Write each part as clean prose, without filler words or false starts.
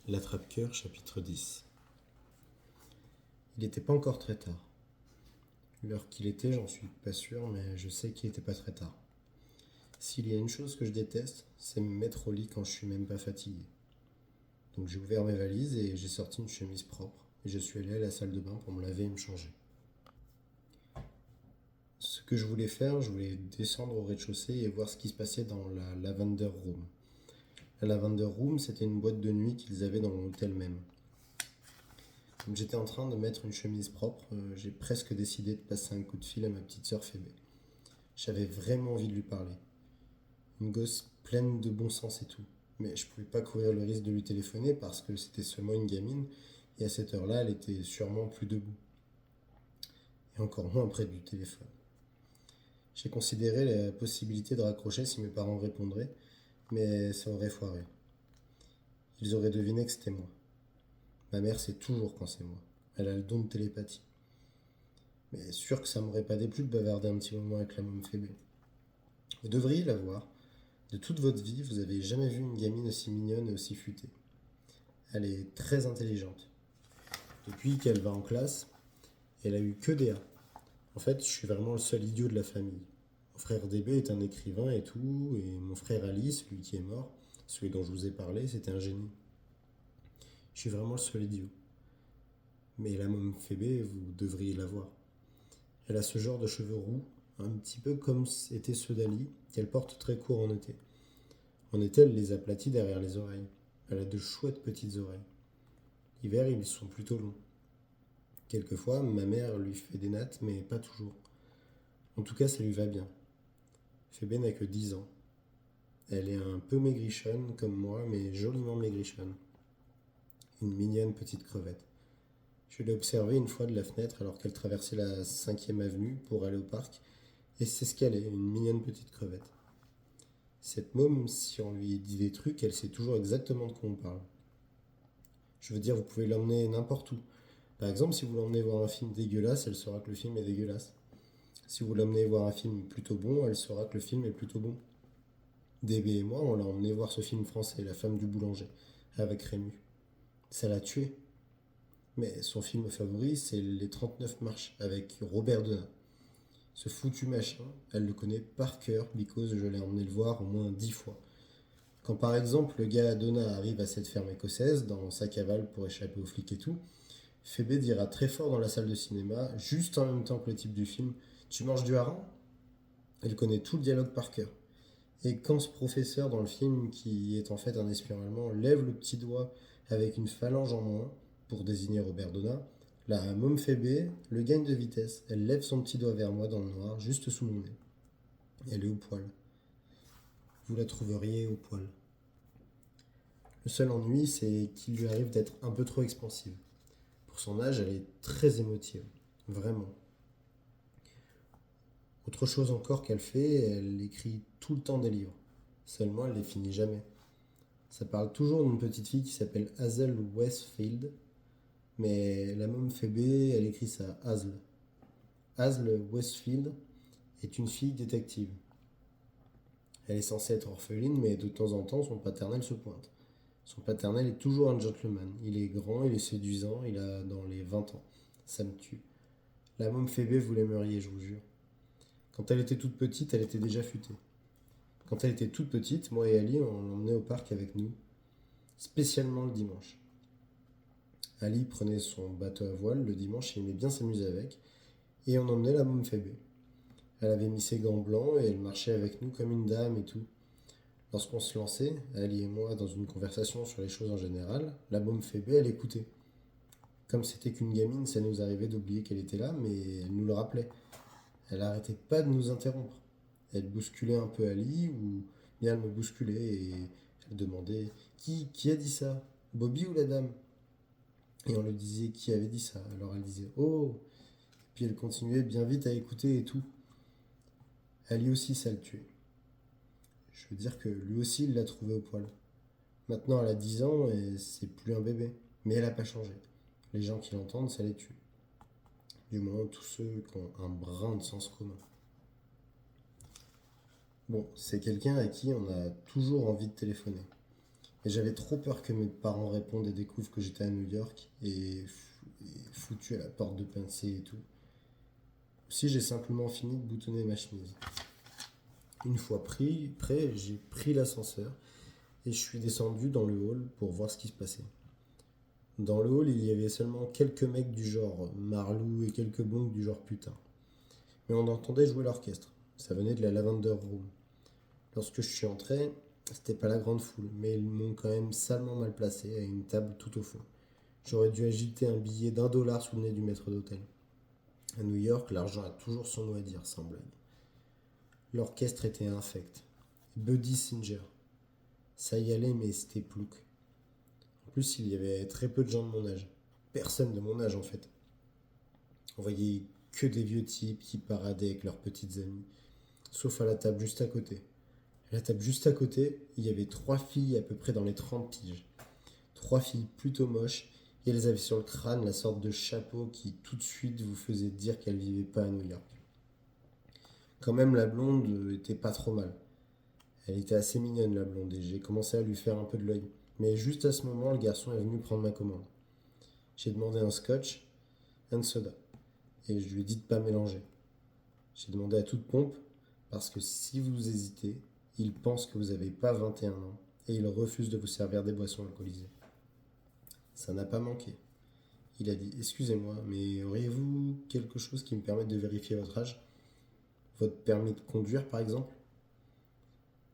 L'attrape-cœur, chapitre 10. Il n'était pas encore très tard. L'heure qu'il était, j'en suis pas sûr, mais je sais qu'il n'était pas très tard. S'il y a une chose que je déteste, c'est me mettre au lit quand je suis même pas fatigué. Donc j'ai ouvert mes valises et j'ai sorti une chemise propre, et je suis allé à la salle de bain pour me laver et me changer. Ce que je voulais faire, je voulais descendre au rez-de-chaussée et voir ce qui se passait dans la Lavender Room. La Lavender Room, c'était une boîte de nuit qu'ils avaient dans l'hôtel même. Comme j'étais en train de mettre une chemise propre, j'ai presque décidé de passer un coup de fil à ma petite sœur Phébé. J'avais vraiment envie de lui parler. Une gosse pleine de bon sens et tout. Mais je pouvais pas courir le risque de lui téléphoner parce que c'était seulement une gamine et à cette heure-là, elle était sûrement plus debout. Et encore moins près du téléphone. J'ai considéré la possibilité de raccrocher si mes parents répondraient, mais ça aurait foiré. Ils auraient deviné que c'était moi. Ma mère sait toujours quand c'est moi. Elle a le don de télépathie. Mais sûr que ça m'aurait pas déplu de bavarder un petit moment avec la môme Phébé. Vous devriez la voir. De toute votre vie, vous avez jamais vu une gamine aussi mignonne et aussi futée. Elle est très intelligente. Depuis qu'elle va en classe, elle a eu que des A. En fait, je suis vraiment le seul idiot de la famille. Mon frère DB est un écrivain et tout, et mon frère Ali, celui qui est mort, celui dont je vous ai parlé, c'était un génie. Je suis vraiment le seul idiot. Mais la môme Phébé, vous devriez la voir. Elle a ce genre de cheveux roux, un petit peu comme étaient ceux d'Ali, qu'elle porte très court en été. En été, elle les aplatit derrière les oreilles. Elle a de chouettes petites oreilles. L'hiver, ils sont plutôt longs. Quelquefois, ma mère lui fait des nattes, mais pas toujours. En tout cas, ça lui va bien. Phébé n'a que 10 ans. Elle est un peu maigrichonne, comme moi, mais joliment maigrichonne. Une mignonne petite crevette. Je l'ai observée une fois de la fenêtre alors qu'elle traversait la 5e avenue pour aller au parc, et c'est ce qu'elle est, une mignonne petite crevette. Cette môme, si on lui dit des trucs, elle sait toujours exactement de quoi on parle. Je veux dire, vous pouvez l'emmener n'importe où. Par exemple, si vous l'emmenez voir un film dégueulasse, elle saura que le film est dégueulasse. Si vous l'emmenez voir un film plutôt bon, elle saura que le film est plutôt bon. DB et moi, on l'a emmené voir ce film français, La femme du boulanger, avec Rému. Ça l'a tué. Mais son film favori, c'est Les 39 marches, avec Robert Denat. Ce foutu machin, elle le connaît par cœur, because je l'ai emmené le voir au moins 10 fois. Quand par exemple le gars Donna arrive à cette ferme écossaise, dans sa cavale pour échapper aux flics et tout, Phébé dira très fort dans la salle de cinéma, juste en même temps que le type du film, tu manges du hareng? Elle connaît tout le dialogue par cœur. Et quand ce professeur dans le film, qui est en fait un espion allemand, lève le petit doigt avec une phalange en moins pour désigner Robert Donna, la môme Phébé le gagne de vitesse. Elle lève son petit doigt vers moi dans le noir, juste sous mon nez. Elle est au poil. Vous la trouveriez au poil. Le seul ennui, c'est qu'il lui arrive d'être un peu trop expansive. Pour son âge, elle est très émotive. Vraiment. Autre chose encore qu'elle fait, elle écrit tout le temps des livres. Seulement, elle les finit jamais. Ça parle toujours d'une petite fille qui s'appelle Hazel Westfield, mais la môme Phébé, elle écrit ça, Hazel. Hazel Westfield est une fille détective. Elle est censée être orpheline, mais de temps en temps, son paternel se pointe. Son paternel est toujours un gentleman. Il est grand, il est séduisant, il a dans les 20 ans. Ça me tue. La môme Phébé, vous l'aimeriez, je vous jure. Quand elle était toute petite, elle était déjà futée. Quand elle était toute petite, moi et Ali, on l'emmenait au parc avec nous, spécialement le dimanche. Ali prenait son bateau à voile le dimanche, il aimait bien s'amuser avec, et on emmenait la môme Phébé. Elle avait mis ses gants blancs et elle marchait avec nous comme une dame et tout. Lorsqu'on se lançait, Ali et moi, dans une conversation sur les choses en général, la môme Phébé, elle écoutait. Comme c'était qu'une gamine, ça nous arrivait d'oublier qu'elle était là, mais elle nous le rappelait. Elle arrêtait pas de nous interrompre. Elle bousculait un peu Ali, ou bien elle me bousculait, et elle demandait qui a dit ça? Bobby ou la dame? Et on lui disait qui avait dit ça. Alors elle disait oh. Et puis elle continuait bien vite à écouter et tout. Ali aussi, ça le tuait. Je veux dire que lui aussi, il l'a trouvé au poil. Maintenant, elle a 10 ans et c'est plus un bébé. Mais elle n'a pas changé. Les gens qui l'entendent, ça les tue. Du moins, tous ceux qui ont un brin de sens commun. Bon, c'est quelqu'un à qui on a toujours envie de téléphoner. Et j'avais trop peur que mes parents répondent et découvrent que j'étais à New York et foutu à la porte de pincée et tout. Si j'ai simplement fini de boutonner ma chemise. Une fois prêt, j'ai pris l'ascenseur et je suis descendu dans le hall pour voir ce qui se passait. Dans le hall, il y avait seulement quelques mecs du genre Marlou et quelques blondes du genre putain. Mais on entendait jouer l'orchestre. Ça venait de la Lavender Room. Lorsque je suis entré, c'était pas la grande foule, mais ils m'ont quand même salement mal placé à une table tout au fond. J'aurais dû agiter un billet d'1 dollar sous le nez du maître d'hôtel. À New York, l'argent a toujours son mot à dire, sans blague. L'orchestre était infect. Buddy Singer. Ça y allait, mais c'était plouc. En plus, il y avait très peu de gens de mon âge. Personne de mon âge, en fait. On voyait que des vieux types qui paradaient avec leurs petites amies. Sauf à la table juste à côté. À la table juste à côté, il y avait 3 filles à peu près dans les 30 piges. 3 filles plutôt moches, et elles avaient sur le crâne la sorte de chapeau qui tout de suite vous faisait dire qu'elles vivaient pas à New York. Quand même, la blonde était pas trop mal. Elle était assez mignonne, la blonde, et j'ai commencé à lui faire un peu de l'œil. Mais juste à ce moment, le garçon est venu prendre ma commande. J'ai demandé un scotch, un soda, et je lui ai dit de pas mélanger. J'ai demandé à toute pompe, parce que si vous hésitez, il pense que vous n'avez pas 21 ans, et il refuse de vous servir des boissons alcoolisées. Ça n'a pas manqué. Il a dit: Excusez-moi, mais auriez-vous quelque chose qui me permette de vérifier votre âge? Votre permis de conduire, par exemple?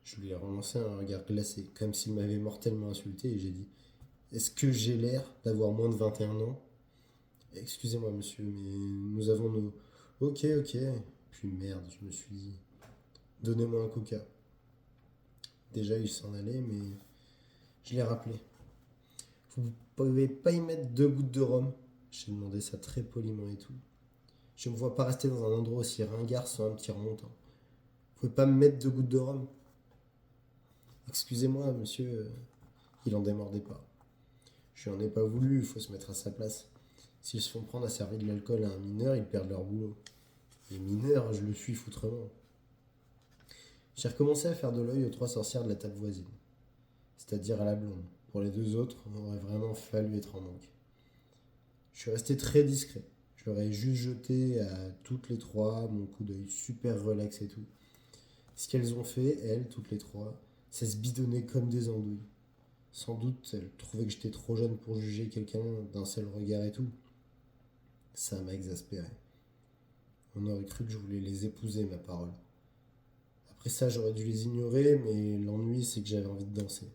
Je lui ai relancé un regard glacé, comme s'il m'avait mortellement insulté, et j'ai dit: Est-ce que j'ai l'air d'avoir moins de 21 ans? Excusez-moi, monsieur, mais nous avons nos. Ok, ok. Puis merde, je me suis dit: Donnez-moi un coca. Déjà, il s'en allait, mais je l'ai rappelé. Vous pouvez pas y mettre 2 gouttes de rhum? J'ai demandé ça très poliment et tout. Je ne me vois pas rester dans un endroit aussi ringard sans un petit remontant. Vous pouvez pas me mettre 2 gouttes de rhum? Excusez-moi, monsieur. Il en démordait pas. Je n'en ai pas voulu, il faut se mettre à sa place. S'ils se font prendre à servir de l'alcool à un mineur, ils perdent leur boulot. Et mineur, je le suis foutrement. J'ai recommencé à faire de l'œil aux 3 sorcières de la table voisine, c'est-à-dire à la blonde. Pour les 2 autres, on aurait vraiment fallu être en manque. Je suis resté très discret. Je leur ai juste jeté à toutes les 3 mon coup d'œil super relax et tout. Ce qu'elles ont fait, elles, toutes les 3, c'est se bidonner comme des andouilles. Sans doute, elles trouvaient que j'étais trop jeune pour juger quelqu'un d'un seul regard et tout. Ça m'a exaspéré. On aurait cru que je voulais les épouser, ma parole. Après ça, j'aurais dû les ignorer, mais l'ennui, c'est que j'avais envie de danser.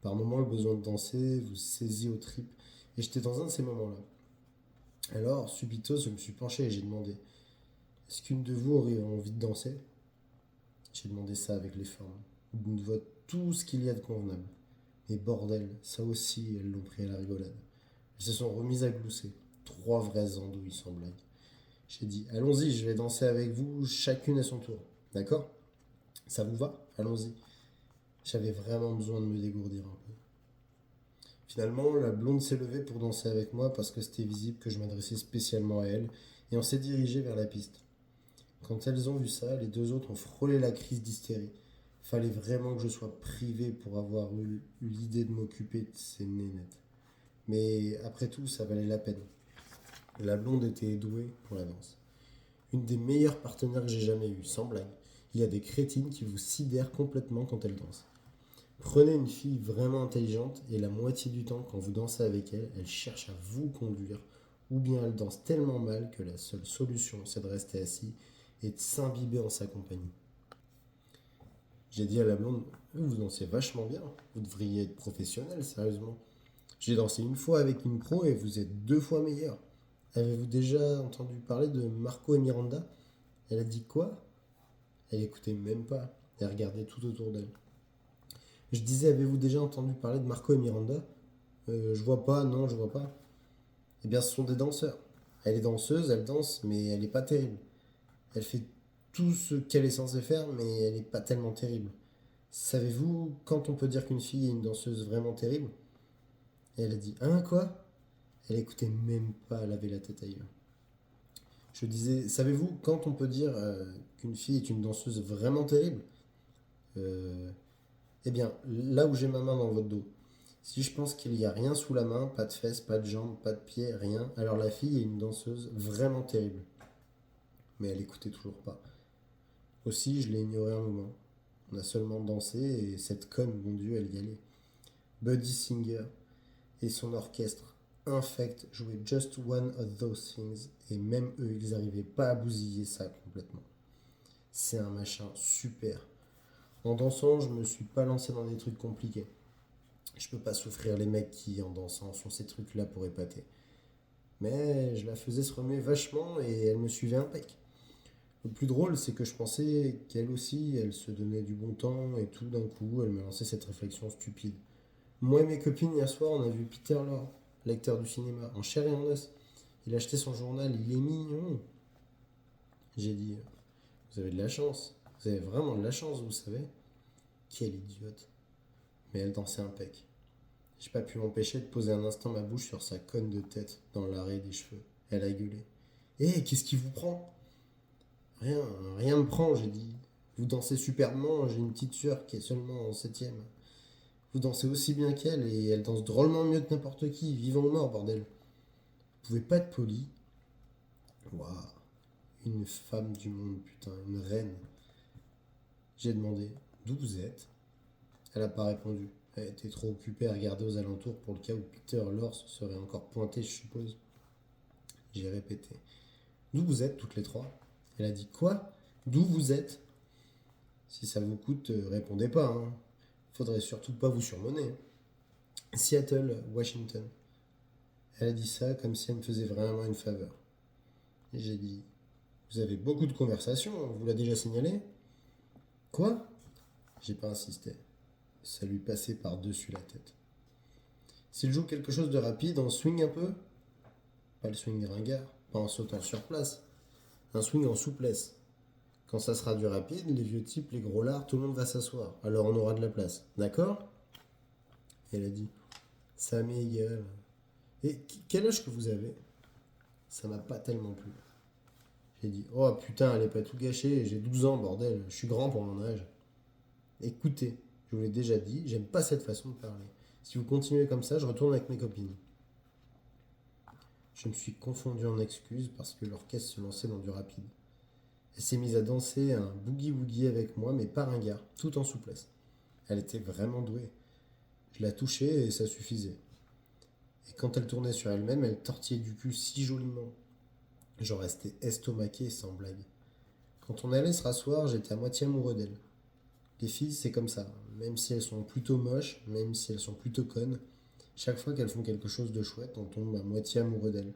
Par moments, le besoin de danser vous saisit aux tripes, et j'étais dans un de ces moments-là. Alors, subito, je me suis penché et j'ai demandé: Est-ce qu'une de vous aurait envie de danser? J'ai demandé ça avec les formes. Une voix tout ce qu'il y a de convenable. Mais bordel, ça aussi, elles l'ont pris à la rigolade. Elles se sont remises à glousser. 3 vraies andouilles sans blague. J'ai dit: Allons-y, je vais danser avec vous, chacune à son tour. D'accord? Ça vous va? Allons-y. J'avais vraiment besoin de me dégourdir un peu. Finalement, la blonde s'est levée pour danser avec moi parce que c'était visible que je m'adressais spécialement à elle, et on s'est dirigé vers la piste. Quand elles ont vu ça, les 2 autres ont frôlé la crise d'hystérie. Fallait vraiment que je sois privé pour avoir eu l'idée de m'occuper de ces nénettes. Mais après tout, ça valait la peine. La blonde était douée pour la danse. Une des meilleures partenaires que j'ai jamais eues, sans blague. Il y a des crétines qui vous sidèrent complètement quand elles dansent. Prenez une fille vraiment intelligente et la moitié du temps, quand vous dansez avec elle, elle cherche à vous conduire, ou bien elle danse tellement mal que la seule solution, c'est de rester assis et de s'imbiber en sa compagnie. J'ai dit à la blonde: Vous dansez vachement bien, vous devriez être professionnel, sérieusement. J'ai dansé une fois avec une pro et vous êtes 2 fois meilleur. Avez-vous déjà entendu parler de Marco et Miranda? Elle a dit quoi? Elle écoutait même pas, elle regardait tout autour d'elle. Je disais: Avez-vous déjà entendu parler de Marco et Miranda? Je vois pas, non, je vois pas. Eh bien, ce sont des danseurs. Elle est danseuse, elle danse, mais elle est pas terrible. Elle fait tout ce qu'elle est censée faire, mais elle est pas tellement terrible. Savez-vous quand on peut dire qu'une fille est une danseuse vraiment terrible? Et elle a dit: Hein, quoi? Elle écoutait même pas, elle avait la tête ailleurs. Je disais: Savez-vous quand on peut dire qu'une fille est une danseuse vraiment terrible? Euh, Eh bien, là où j'ai ma main dans votre dos, si je pense qu'il n'y a rien sous la main, pas de fesses, pas de jambes, pas de pieds, rien, alors la fille est une danseuse vraiment terrible. Mais elle écoutait toujours pas. Aussi, je l'ai ignoré un moment. On a seulement dansé et cette conne, mon Dieu, elle y allait. Buddy Singer et son orchestre infect jouaient Just One of Those Things et même eux, ils n'arrivaient pas à bousiller ça complètement. C'est un machin super. En dansant, je me suis pas lancé dans des trucs compliqués. Je peux pas souffrir les mecs qui, en dansant, font ces trucs-là pour épater. Mais je la faisais se remuer vachement et elle me suivait impec. Le plus drôle, c'est que je pensais qu'elle aussi, elle se donnait du bon temps et tout d'un coup, elle me lançait cette réflexion stupide. Moi et mes copines, hier soir, on a vu Peter Lorre, l'acteur du cinéma, en chair et en os. Il a acheté son journal, il est mignon. J'ai dit, vous avez de la chance. Vous avez vraiment de la chance, vous savez. Quelle idiote. Mais elle dansait impec. J'ai pas pu m'empêcher de poser un instant ma bouche sur sa conne de tête, dans l'arrêt des cheveux. Elle a gueulé. Hé, qu'est-ce qui vous prend? Rien, rien me prend, j'ai dit. Vous dansez superbement, j'ai une petite sœur qui est seulement en septième. Vous dansez aussi bien qu'elle et elle danse drôlement mieux que n'importe qui, vivant ou mort, bordel. Vous pouvez pas être poli. Waouh, une femme du monde, putain, une reine. J'ai demandé d'où vous êtes. Elle a pas répondu. Elle était trop occupée à regarder aux alentours pour le cas où Peter Lorre se serait encore pointé, je suppose. J'ai répété. D'où vous êtes toutes les trois? Elle a dit quoi? D'où vous êtes? Si ça vous coûte, répondez pas. Hein. Faudrait surtout pas vous surmener. Seattle, Washington. Elle a dit ça comme si elle me faisait vraiment une faveur. Et j'ai dit, vous avez beaucoup de conversations, on vous l'a déjà signalé? Quoi? J'ai pas insisté. Ça lui passait par-dessus la tête. S'il joue quelque chose de rapide, on swing un peu? Pas le swing ringard, pas en sautant sur place. Un swing en souplesse. Quand ça sera du rapide, les vieux types, les gros lards, tout le monde va s'asseoir. Alors on aura de la place. D'accord? Elle a dit, ça m'est égal. Et quel âge que vous avez? Ça m'a pas tellement plu. J'ai dit, oh putain, allez pas tout gâcher, j'ai 12 ans, bordel, je suis grand pour mon âge. Écoutez, je vous l'ai déjà dit, j'aime pas cette façon de parler. Si vous continuez comme ça, je retourne avec mes copines. Je me suis confondu en excuses parce que l'orchestre se lançait dans du rapide. Elle s'est mise à danser un boogie-woogie avec moi, mais pas ringard, tout en souplesse. Elle était vraiment douée. Je la touchais et ça suffisait. Et quand elle tournait sur elle-même, elle tortillait du cul si joliment. J'en restais estomaqué sans blague. Quand on allait se rasseoir, j'étais à moitié amoureux d'elle. Les filles, c'est comme ça. Même si elles sont plutôt moches, même si elles sont plutôt connes, chaque fois qu'elles font quelque chose de chouette, on tombe à moitié amoureux d'elles.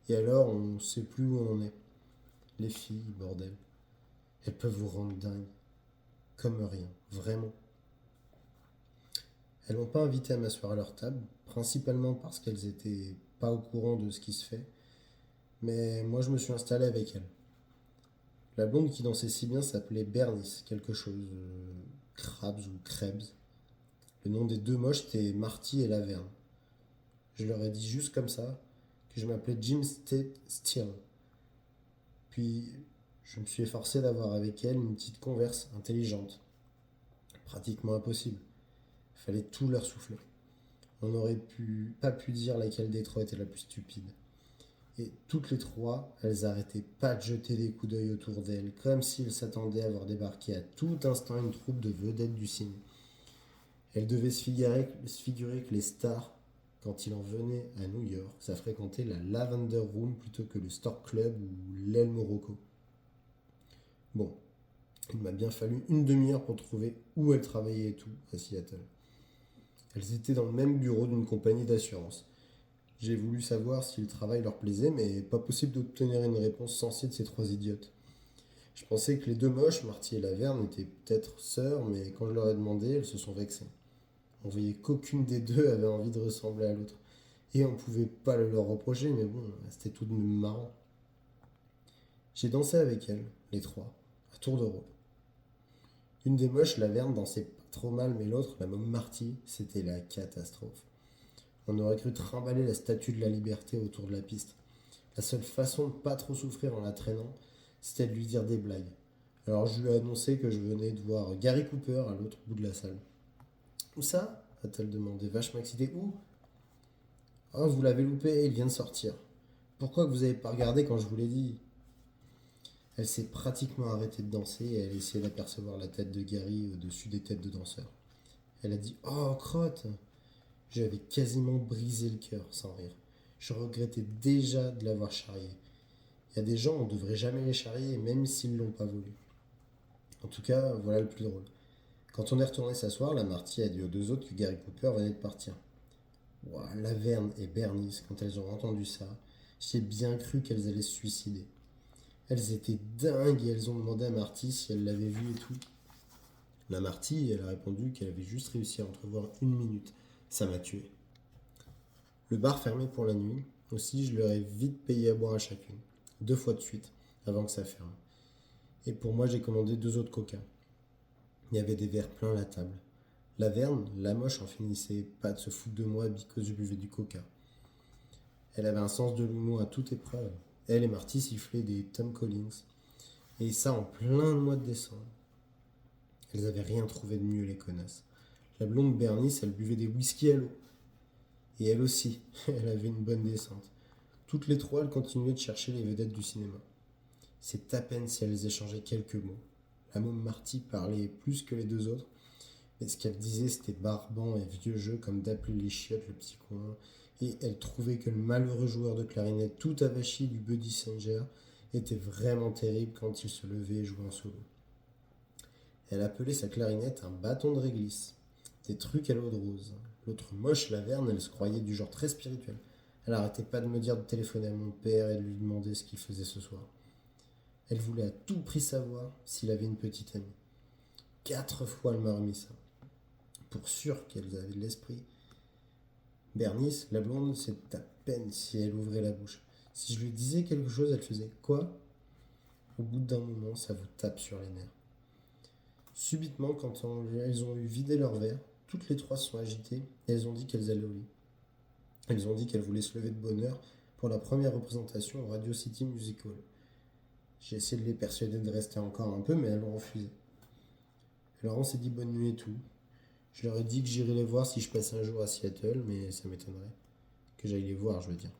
Et alors, on ne sait plus où on en est. Les filles, bordel. Elles peuvent vous rendre dingue. Comme rien. Vraiment. Elles m'ont pas invité à m'asseoir à leur table, principalement parce qu'elles étaient pas au courant de ce qui se fait. Mais moi, je me suis installé avec elles. La blonde qui dansait si bien s'appelait Bernice, quelque chose. Krabs ou Krebs. Le nom des deux moches c'était Marty et Laverne. Je leur ai dit juste comme ça que je m'appelais Jim Steele. Puis je me suis efforcé d'avoir avec elle une petite converse intelligente. Pratiquement impossible. Il fallait tout leur souffler. On n'aurait pas pu dire laquelle des trois était la plus stupide. Et toutes les trois, elles arrêtaient pas de jeter des coups d'œil autour d'elles, comme s'ils s'attendaient à voir débarquer à tout instant une troupe de vedettes du ciné. Elles devaient se figurer que les stars, quand il en venait à New York, ça fréquentait la Lavender Room plutôt que le Stork Club ou l'El Morocco. Bon, il m'a bien fallu une demi-heure pour trouver où elles travaillaient et tout à Seattle. Elles étaient dans le même bureau d'une compagnie d'assurance. J'ai voulu savoir si le travail leur plaisait, mais pas possible d'obtenir une réponse sensée de ces trois idiotes. Je pensais que les deux moches, Marty et Laverne, étaient peut-être sœurs, mais quand je leur ai demandé, elles se sont vexées. On voyait qu'aucune des deux avait envie de ressembler à l'autre. Et on pouvait pas le leur reprocher, mais bon, c'était tout de même marrant. J'ai dansé avec elles, les trois, à tour de rôle. Une des moches, Laverne, dansait pas trop mal, mais l'autre, la môme Marty, c'était la catastrophe. On aurait cru trimballer la statue de la liberté autour de la piste. La seule façon de pas trop souffrir en la traînant, c'était de lui dire des blagues. Alors je lui ai annoncé que je venais de voir Gary Cooper à l'autre bout de la salle. Où ça a-t-elle demandé, vachement excitée. Où? Oh, vous l'avez loupé, il vient de sortir. Pourquoi que vous avez pas regardé quand je vous l'ai dit? Elle s'est pratiquement arrêtée de danser et elle essayait d'apercevoir la tête de Gary au-dessus des têtes de danseurs. Elle a dit Oh, crotte. J'avais quasiment brisé le cœur, sans rire. Je regrettais déjà de l'avoir charrié. Il y a des gens, on ne devrait jamais les charrier, même s'ils ne l'ont pas voulu. En tout cas, voilà le plus drôle. Quand on est retourné s'asseoir, la Marty a dit aux deux autres que Gary Cooper venait de partir. Ouah, Laverne et Bernice, quand elles ont entendu ça, j'ai bien cru qu'elles allaient se suicider. Elles étaient dingues et elles ont demandé à Marty si elle l'avait vu et tout. La Marty, elle a répondu qu'elle avait juste réussi à entrevoir 1 minute. Ça m'a tué. Le bar fermé pour la nuit. Aussi, je leur ai vite payé à boire à chacune. 2 fois de suite, avant que ça ferme. Et pour moi, j'ai commandé 2 autres coca. Il y avait des verres pleins à la table. Laverne, la moche, en finissait pas de se foutre de moi parce que je buvais du coca. Elle avait un sens de l'humour à toute épreuve. Elle et Marty sifflaient des Tom Collins. Et ça en plein mois de décembre. Elles avaient rien trouvé de mieux, les connasses. La blonde Bernice, elle buvait des whisky à l'eau. Et elle aussi, elle avait une bonne descente. Toutes les trois, elles continuaient de chercher les vedettes du cinéma. C'est à peine si elles échangeaient quelques mots. La môme Marty parlait plus que les deux autres, mais ce qu'elle disait, c'était barbant et vieux jeu, comme d'appeler les chiottes le petit coin. Et elle trouvait que le malheureux joueur de clarinette tout avachi du Buddy Singer était vraiment terrible quand il se levait et jouait en solo. Elle appelait sa clarinette un bâton de réglisse. Des trucs à l'eau de rose. L'autre moche, Laverne, elle se croyait du genre très spirituel. Elle arrêtait pas de me dire de téléphoner à mon père et de lui demander ce qu'il faisait ce soir. Elle voulait à tout prix savoir s'il avait une petite amie. 4 fois, elle m'a remis ça. Pour sûr qu'elle avait de l'esprit. Bernice, la blonde, c'est à peine si elle ouvrait la bouche. Si je lui disais quelque chose, elle faisait « Quoi ?» Au bout d'un moment, ça vous tape sur les nerfs. Subitement, quand elles ont eu vidé leur verre, toutes les trois se sont agitées et elles ont dit qu'elles allaient au lit. Elles ont dit qu'elles voulaient se lever de bonne heure pour la première représentation au Radio City Music Hall. J'ai essayé de les persuader de rester encore un peu, mais elles ont refusé. Alors on s'est dit bonne nuit et tout. Je leur ai dit que j'irais les voir si je passais un jour à Seattle, mais ça m'étonnerait. Que j'aille les voir, je veux dire.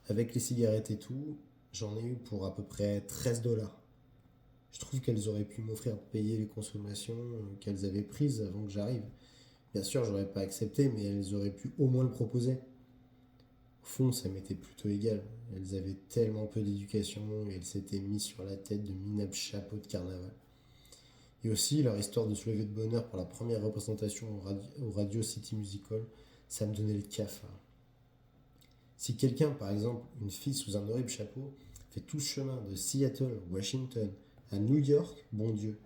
Avec les cigarettes et tout, j'en ai eu pour à peu près 13 $. Je trouve qu'elles auraient pu m'offrir de payer les consommations qu'elles avaient prises avant que j'arrive. Bien sûr, j'aurais pas accepté, mais elles auraient pu au moins le proposer. Au fond, ça m'était plutôt égal. Elles avaient tellement peu d'éducation et elles s'étaient mises sur la tête de minables chapeaux de carnaval. Et aussi, leur histoire de se lever de bonne heure pour la première représentation au Radio City Music Hall, ça me donnait le cafard. Si quelqu'un, par exemple, une fille sous un horrible chapeau, fait tout ce chemin de Seattle, Washington, à New York, bon Dieu,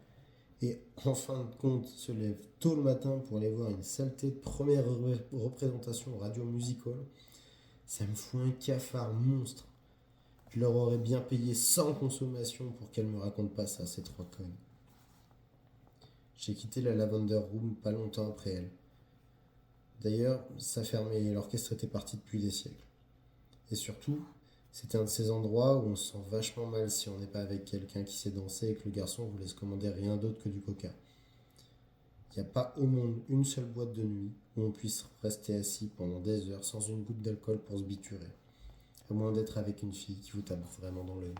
et en fin de compte se lève tôt le matin pour aller voir une saleté de première représentation au Radio Music Hall, ça me fout un cafard monstre. Je leur aurais bien payé sans consommation pour qu'elles me racontent pas ça, ces 3 connes. J'ai quitté la Lavender Room pas longtemps après elle. D'ailleurs, ça fermait et l'orchestre était parti depuis des siècles. Et surtout, c'était un de ces endroits où on se sent vachement mal si on n'est pas avec quelqu'un qui sait danser et que le garçon vous laisse commander rien d'autre que du coca. Il n'y a pas au monde une seule boîte de nuit où on puisse rester assis pendant des heures sans une goutte d'alcool pour se biturer. À moins d'être avec une fille qui vous tape vraiment dans l'œil.